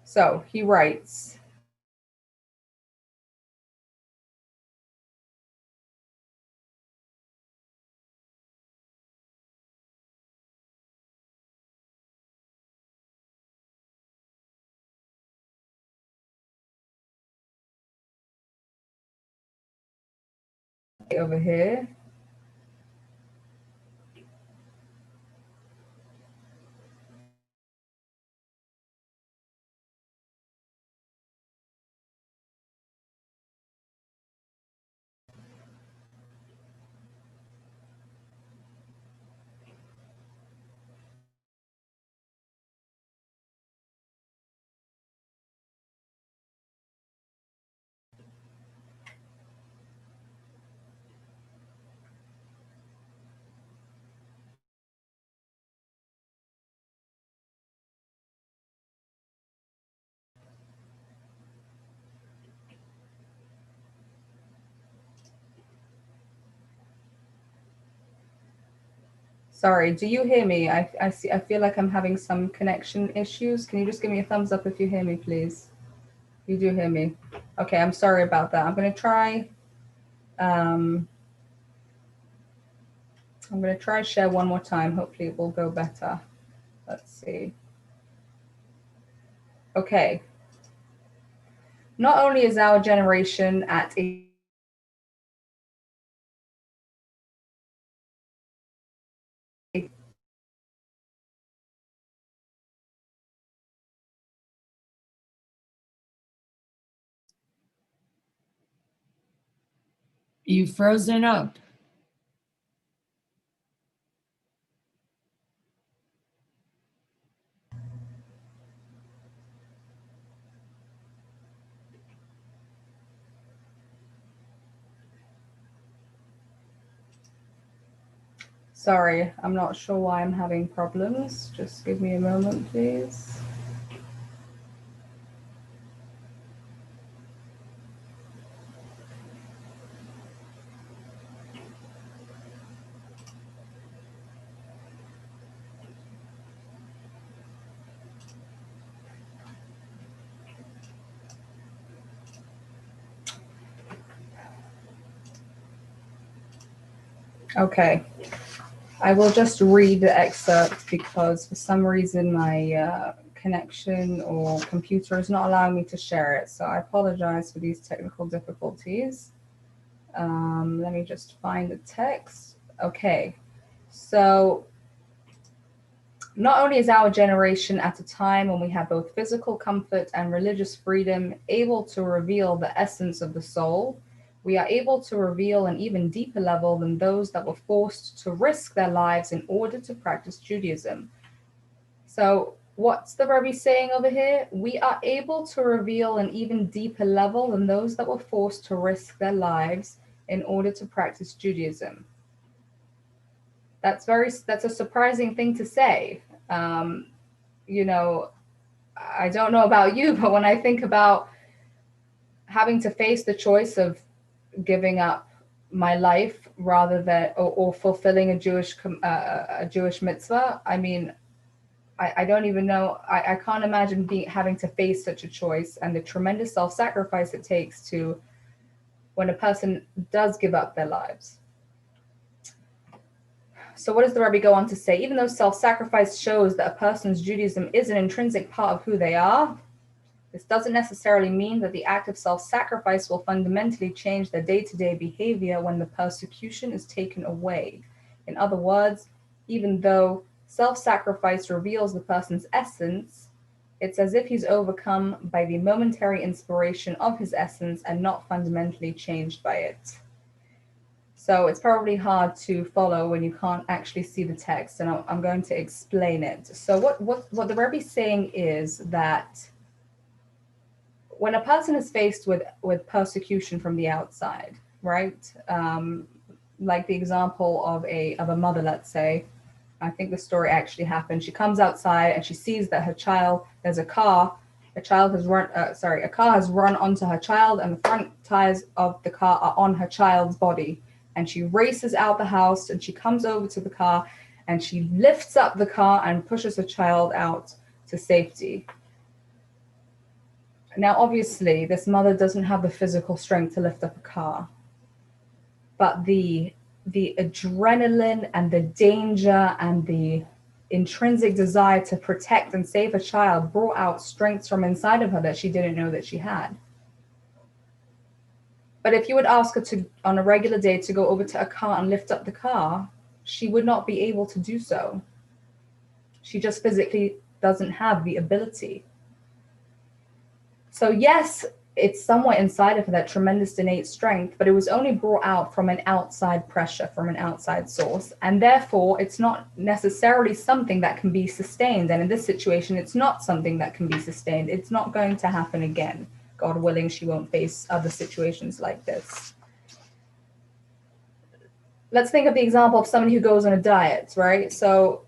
So he writes, over here. Sorry, do you hear me? I feel like I'm having some connection issues. Can you just give me a thumbs up if you hear me, please? You do hear me. Okay, I'm sorry about that. I'm going to try share one more time. Hopefully it will go better. Let's see. Okay. Not only is our generation at a You've frozen up. Sorry, I'm not sure why I'm having problems. Just give me a moment, please. Okay, I will just read the excerpt because for some reason my connection or computer is not allowing me to share it. So I apologize for these technical difficulties. Let me just find the text. Okay, so not only is our generation at a time when we have both physical comfort and religious freedom able to reveal the essence of the soul, we are able to reveal an even deeper level than those that were forced to risk their lives in order to practice Judaism. So, what's the Rebbe saying over here? We are able to reveal an even deeper level than those that were forced to risk their lives in order to practice Judaism. That's a surprising thing to say. You know, I don't know about you, but when I think about having to face the choice of giving up my life rather than or fulfilling a Jewish mitzvah, I mean, I don't even know. I can't imagine having to face such a choice and the tremendous self-sacrifice it takes to when a person does give up their lives. So what does the Rebbe go on to say? Even though self-sacrifice shows that a person's Judaism is an intrinsic part of who they are, this doesn't necessarily mean that the act of self-sacrifice will fundamentally change their day-to-day behavior when the persecution is taken away. In other words, even though self-sacrifice reveals the person's essence, it's as if he's overcome by the momentary inspiration of his essence and not fundamentally changed by it. So it's probably hard to follow when you can't actually see the text, and I'm going to explain it. So what the Rebbe is saying is that when a person is faced with persecution from the outside, right? Like the example of a mother, let's say, I think the story actually happened. She comes outside and she sees that her child, there's a car, a car has run onto her child, and the front tires of the car are on her child's body. And she races out the house and she comes over to the car and she lifts up the car and pushes her child out to safety. Now, obviously, this mother doesn't have the physical strength to lift up a car, but the adrenaline and the danger and the intrinsic desire to protect and save a child brought out strengths from inside of her that she didn't know that she had. But if you would ask her to, on a regular day, to go over to a car and lift up the car, she would not be able to do so. She just physically doesn't have the ability. So yes, it's somewhat inside of her, that tremendous innate strength, but it was only brought out from an outside pressure, from an outside source. And therefore, it's not necessarily something that can be sustained. And in this situation, it's not something that can be sustained. It's not going to happen again. God willing, she won't face other situations like this. Let's think of the example of somebody who goes on a diet, right? So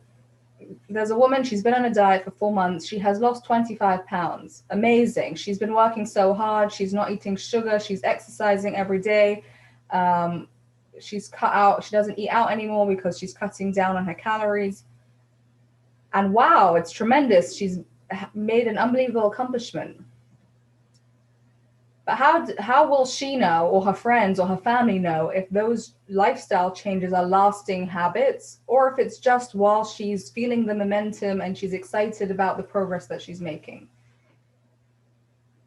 there's a woman, she's been on a diet for 4 months. She has lost 25 pounds. Amazing. She's been working so hard. She's not eating sugar. She's exercising every day. She's cut out. She doesn't eat out anymore because she's cutting down on her calories. And wow, it's tremendous. She's made an unbelievable accomplishment. But how will she know, or her friends or her family know, if those lifestyle changes are lasting habits, or if it's just while she's feeling the momentum and she's excited about the progress that she's making?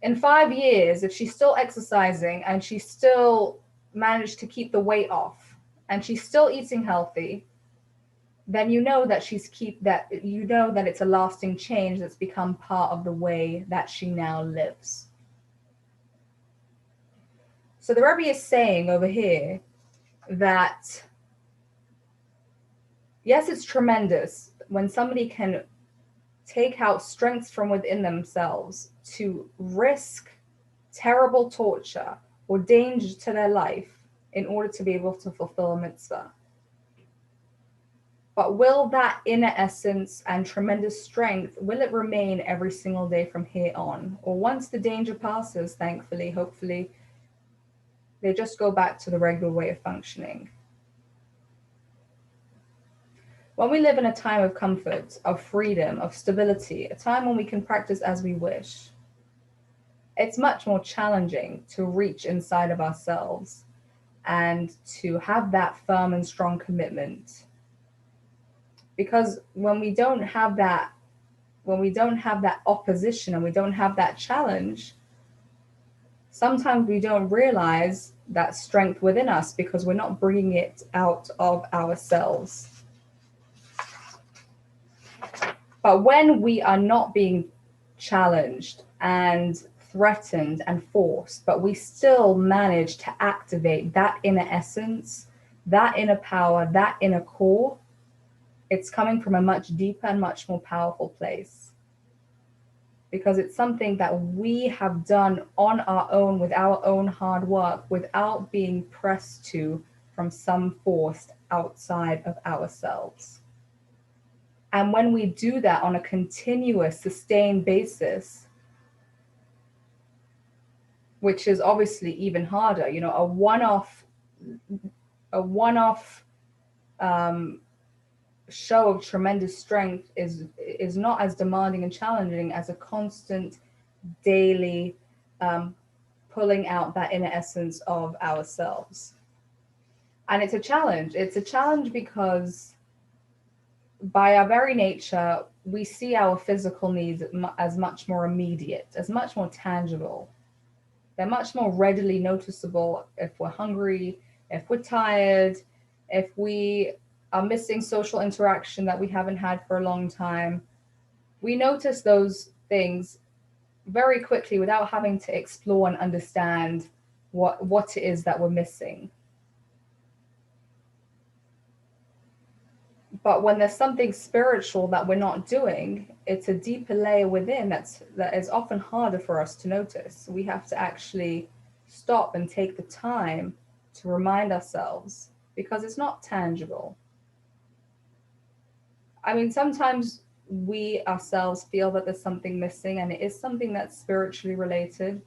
In 5 years, if she's still exercising and she's still managed to keep the weight off and she's still eating healthy, then you know that it's a lasting change that's become part of the way that she now lives. So the Rebbe is saying over here that, yes, it's tremendous when somebody can take out strengths from within themselves to risk terrible torture or danger to their life in order to be able to fulfill a mitzvah. But will that inner essence and tremendous strength, will it remain every single day from here on? Or once the danger passes, thankfully, hopefully, they just go back to the regular way of functioning? When we live in a time of comfort, of freedom, of stability, a time when we can practice as we wish, it's much more challenging to reach inside of ourselves and to have that firm and strong commitment. Because when we don't have that opposition and we don't have that challenge, sometimes we don't realize that strength within us because we're not bringing it out of ourselves. But when we are not being challenged and threatened and forced, but we still manage to activate that inner essence, that inner power, that inner core, it's coming from a much deeper and much more powerful place. Because it's something that we have done on our own with our own hard work without being pressed to from some force outside of ourselves. And when we do that on a continuous, sustained basis, which is obviously even harder, a one-off show of tremendous strength is not as demanding and challenging as a constant daily pulling out that inner essence of ourselves. And it's a challenge. It's a challenge because by our very nature, we see our physical needs as much more immediate, as much more tangible. They're much more readily noticeable if we're hungry, if we're tired, if we are missing social interaction that we haven't had for a long time. We notice those things very quickly without having to explore and understand what it is that we're missing. But when there's something spiritual that we're not doing, it's a deeper layer within that is often harder for us to notice. We have to actually stop and take the time to remind ourselves because it's not tangible. I mean, sometimes we ourselves feel that there's something missing, and it is something that's spiritually related,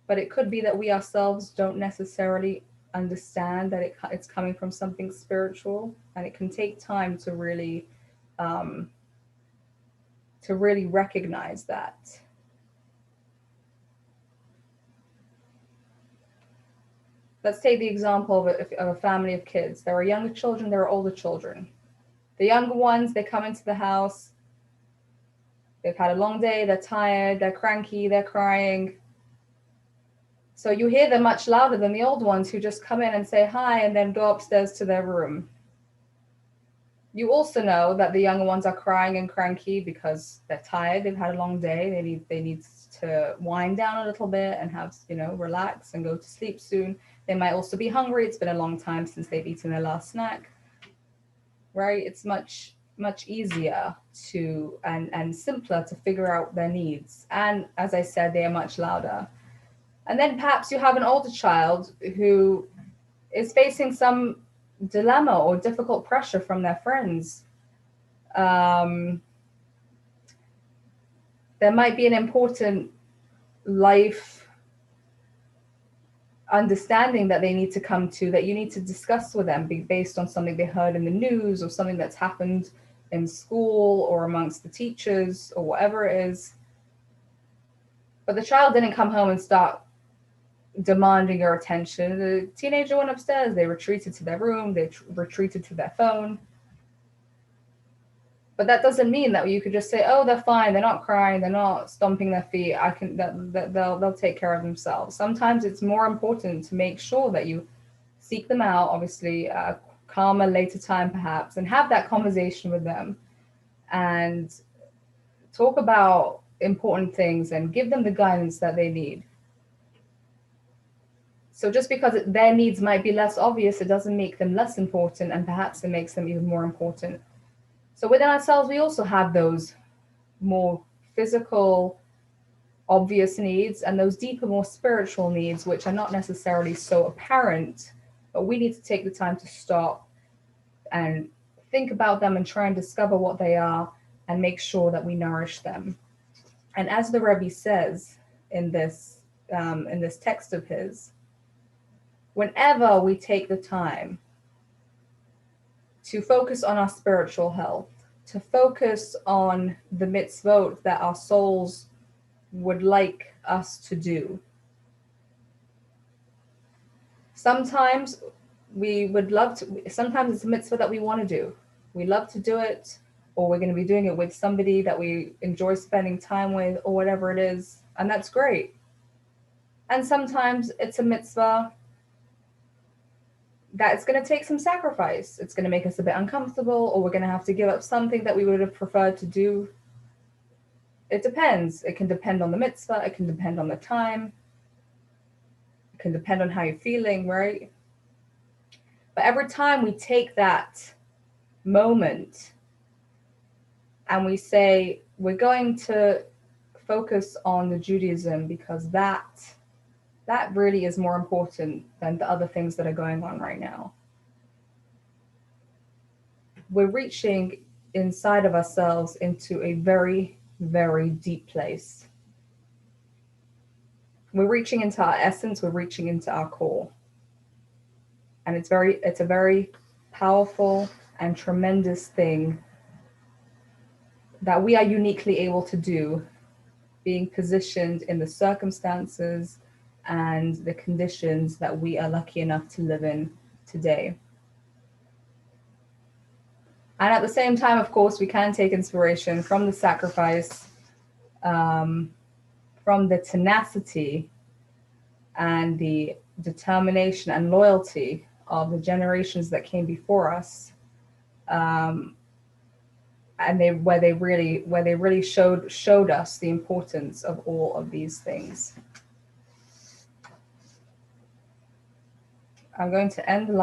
but it could be that we ourselves don't necessarily understand that it's coming from something spiritual, and it can take time um, to really recognize that. Let's take the example of a family of kids. There are younger children, there are older children. The younger ones, they come into the house, they've had a long day, they're tired, they're cranky, they're crying. So you hear them much louder than the old ones who just come in and say hi and then go upstairs to their room. You also know that the younger ones are crying and cranky because they're tired, they've had a long day, they need to wind down a little bit and have, relax and go to sleep soon. They might also be hungry. It's been a long time since they've eaten their last snack, right? It's much easier to and simpler to figure out their needs. And as I said, they are much louder. And then perhaps you have an older child who is facing some dilemma or difficult pressure from their friends. There might be an important life understanding that they need to come to, that you need to discuss with them based on something they heard in the news or something that's happened in school or amongst the teachers or whatever it is. But the child didn't come home and start demanding your attention. The teenager went upstairs, they retreated to their room, they retreated to their phone. But that doesn't mean that you could just say, oh, they're fine, they're not crying, they're not stomping their feet, they'll take care of themselves. Sometimes it's more important to make sure that you seek them out, obviously, calmer later time perhaps, and have that conversation with them and talk about important things and give them the guidance that they need. So just because their needs might be less obvious, it doesn't make them less important, and perhaps it makes them even more important. So within ourselves, we also have those more physical, obvious needs and those deeper, more spiritual needs, which are not necessarily so apparent, but we need to take the time to stop and think about them and try and discover what they are and make sure that we nourish them. And as the Rebbe says in this text of his, whenever we take the time to focus on our spiritual health, to focus on the mitzvot that our souls would like us to do. Sometimes sometimes it's a mitzvah that we want to do. We love to do it, or we're going to be doing it with somebody that we enjoy spending time with, or whatever it is, and that's great. And sometimes it's a mitzvah that it's going to take some sacrifice. It's going to make us a bit uncomfortable, or we're going to have to give up something that we would have preferred to do. It depends. It can depend on the mitzvah. It can depend on the time. It can depend on how you're feeling, right? But every time we take that moment and we say, we're going to focus on the Judaism because that really is more important than the other things that are going on right now. We're reaching inside of ourselves into a very, very deep place. We're reaching into our essence, we're reaching into our core. And it's a very powerful and tremendous thing that we are uniquely able to do, being positioned in the circumstances and the conditions that we are lucky enough to live in today. And at the same time, of course, we can take inspiration from the sacrifice, from the tenacity and the determination and loyalty of the generations that came before us, and where they really showed us the importance of all of these things. I'm going to end the live